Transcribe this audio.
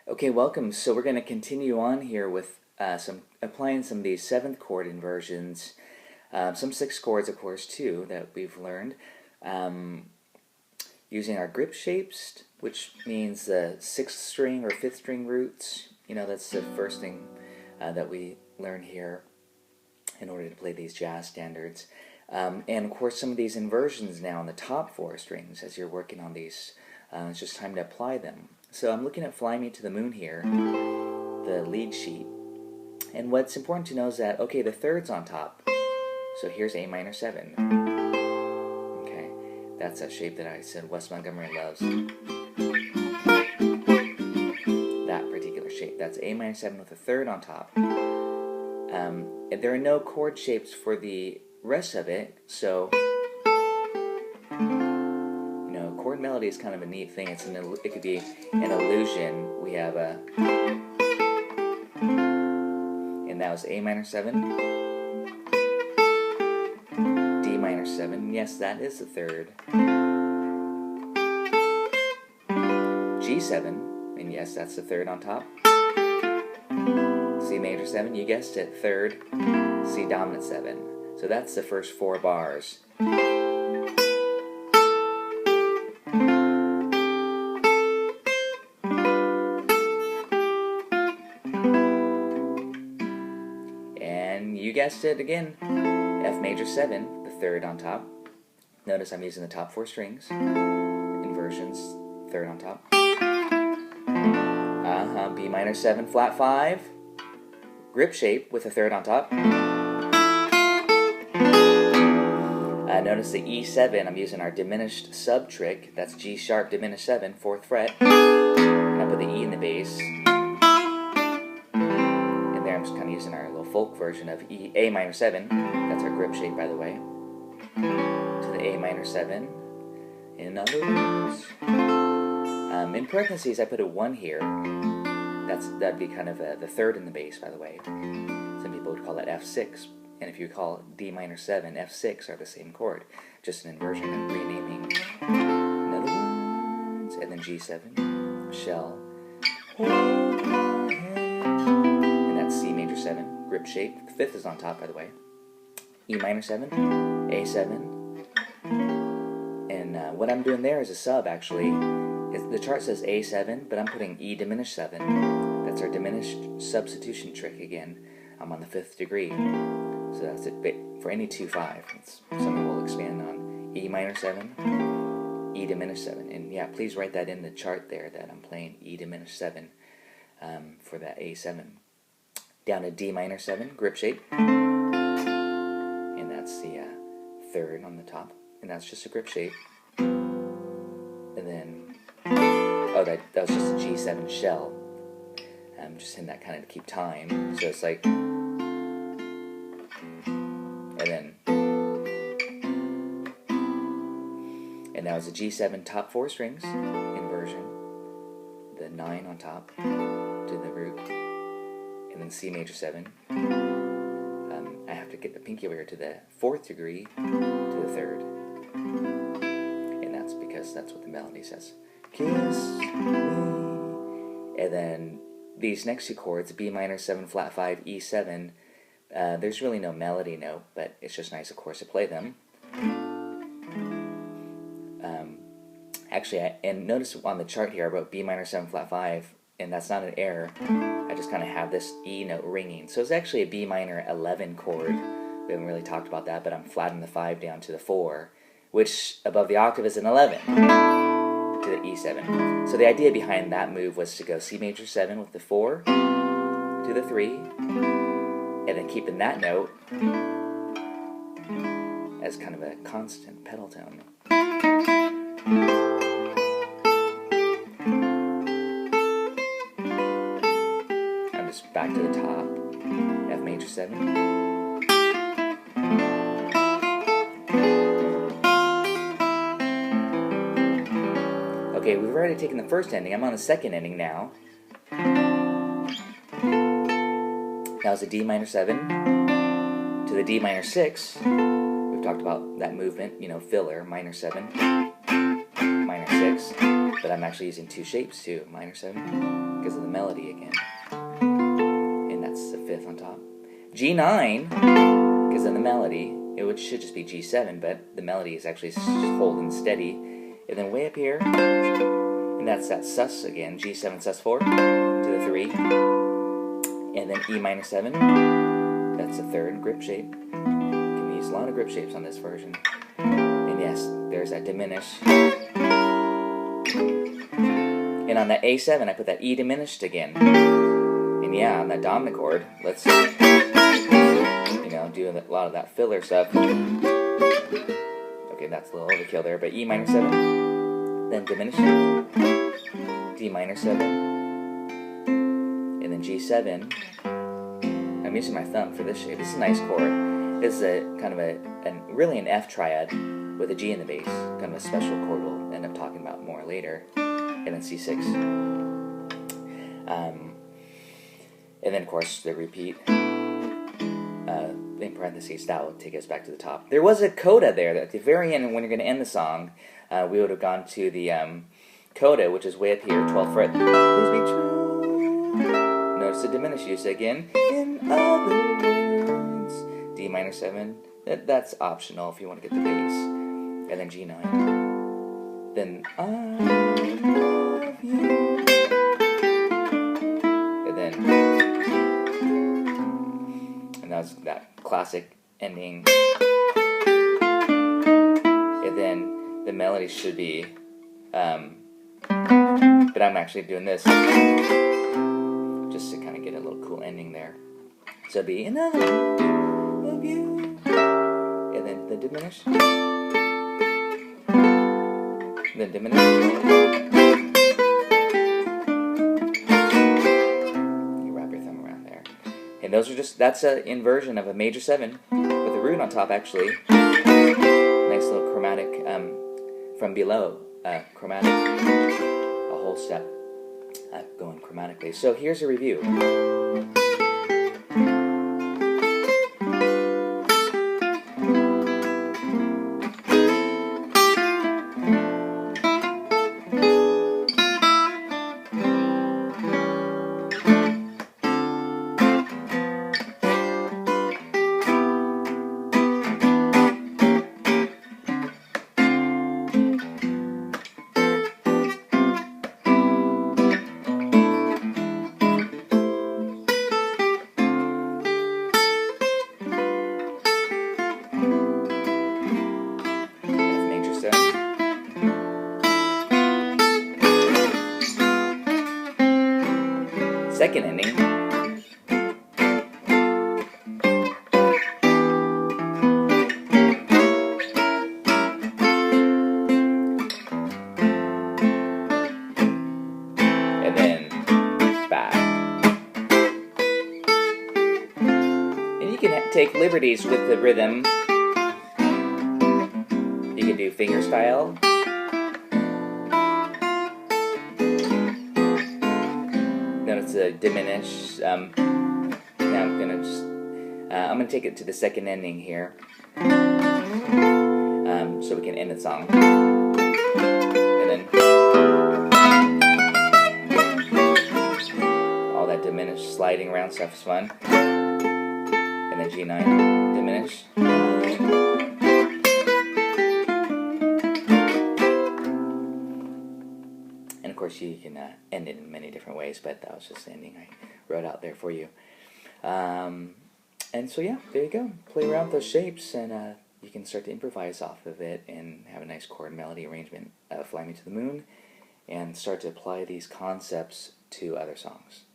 Okay, welcome. So we're going to continue on here with applying some of these 7th chord inversions, some 6th chords, of course, too, that we've learned, using our grip shapes, which means the 6th string or 5th string roots. You know, that's the first thing that we learn here in order to play these jazz standards. And of course, some of these inversions now on the top 4 strings as you're working on these. It's just time to apply them. So I'm looking at Fly Me to the Moon here, the lead sheet. And what's important to know is that, okay, the third's on top. So here's A minor 7. Okay, that's that shape that I said Wes Montgomery loves. That particular shape. That's A minor 7 with a third on top. And there are no chord shapes for the rest of it, so chord melody is kind of a neat thing. It could be an illusion. We have a, and that was A minor 7, D minor 7. Yes, that is the third. G7, and yes, that's the third on top. C major 7, you guessed it, third. C dominant 7. So that's the first 4 bars. You guessed it again, F major 7, the third on top. Notice I'm using the top 4 strings. Inversions, third on top. B minor 7, flat 5. Grip shape with a third on top. Notice the E7, I'm using our diminished sub trick. That's G sharp diminished 7, 4th fret. And I put the E in the bass. I'm just kind of using our little folk version of A minor 7. That's our grip shape, by the way. To the A minor 7. In other words, in parentheses, I put a 1 here. That'd be kind of the third in the bass, by the way. Some people would call that F6. And if you call D minor 7, F6 are the same chord. Just an inversion and renaming. In other words, and then G7, shell. C major 7, grip shape. The 5th is on top, by the way. E minor 7, A7. And what I'm doing there is a sub, actually. The chart says A7, but I'm putting E diminished 7. That's our diminished substitution trick again. I'm on the 5th degree. So that's it for any 2-5. It's something we'll expand on. E minor 7, E diminished 7. And yeah, please write that in the chart there that I'm playing E diminished 7 for that A7. Down to D minor 7, grip shape. And that's the third on the top. And that's just a grip shape. And then, oh, that was just a G7 shell. I'm just in that kind of to keep time. So it's like, and then, and that was a G7 top 4 strings inversion. The 9 on top to the root. And then C major 7. I have to get the pinky over here to the 4th degree to the 3rd. And that's because that's what the melody says. Kiss me. And then these next 2 chords, B minor 7, flat 5, E7, there's really no melody note, but it's just nice, of course, to play them. Actually, and notice on the chart here I wrote B minor 7, flat 5, and that's not an error. I just kind of have this E note ringing. So it's actually a B minor 11 chord. We haven't really talked about that, but I'm flattening the 5 down to the 4, which above the octave is an 11 to the E7. So the idea behind that move was to go C major 7 with the 4 to the 3, and then keeping that note as kind of a constant pedal tone. Back to the top, F major 7. Okay, we've already taken the first ending. I'm on the second ending now. That was a D minor 7 to the D minor 6. We've talked about that movement, filler, minor 7, minor 6. But I'm actually using 2 shapes too, minor 7. Because because of the melody again. And that's the 5th on top. G9, because of the melody, it should just be G7, but the melody is actually holding steady. And then way up here, and that's that sus again, G7 sus4 to the 3. And then E minor 7, that's the 3rd grip shape. You can use a lot of grip shapes on this version. And yes, there's that diminish. And on that A7, I put that E diminished again. And yeah, on that dominant chord, let's, do a lot of that filler stuff. Okay, that's a little overkill there, but E minor 7, then diminish, D minor 7, and then G7. I'm using my thumb for this shape. This is a nice chord. This is a kind of really an F triad with a G in the bass. Kind of a special chord we'll end up talking about more later. And then C6. And then, of course, the repeat. In parentheses, that will take us back to the top. There was a coda there that at the very end, when you're going to end the song, we would have gone to the coda, which is way up here, 12th fret. Please be true. Notice the diminished use again. In other words, D minor 7. That's optional if you want to get the bass. And then G9. Then I love you. And then, and that was that classic ending. And then the melody should be, but I'm actually doing this just to kind of get a little cool ending there. So it'd be another of you, and then the diminish, then diminish. You wrap your thumb around there, and those are that's an inversion of a major 7 with a root on top. Actually, nice little chromatic from below, chromatic, a whole step going chromatically. So here's a review. Second ending. And then back. And you can take liberties with the rhythm. You can do finger style. Notice the diminish. Now I'm gonna take it to the second ending here, so we can end the song. And then all that diminished sliding around stuff is fun. And then G9 diminish. Of course, you can end it in many different ways, but that was just the ending I wrote out there for you. And so yeah, there you go. Play around with those shapes, and you can start to improvise off of it and have a nice chord melody arrangement, Fly Me to the Moon, and start to apply these concepts to other songs.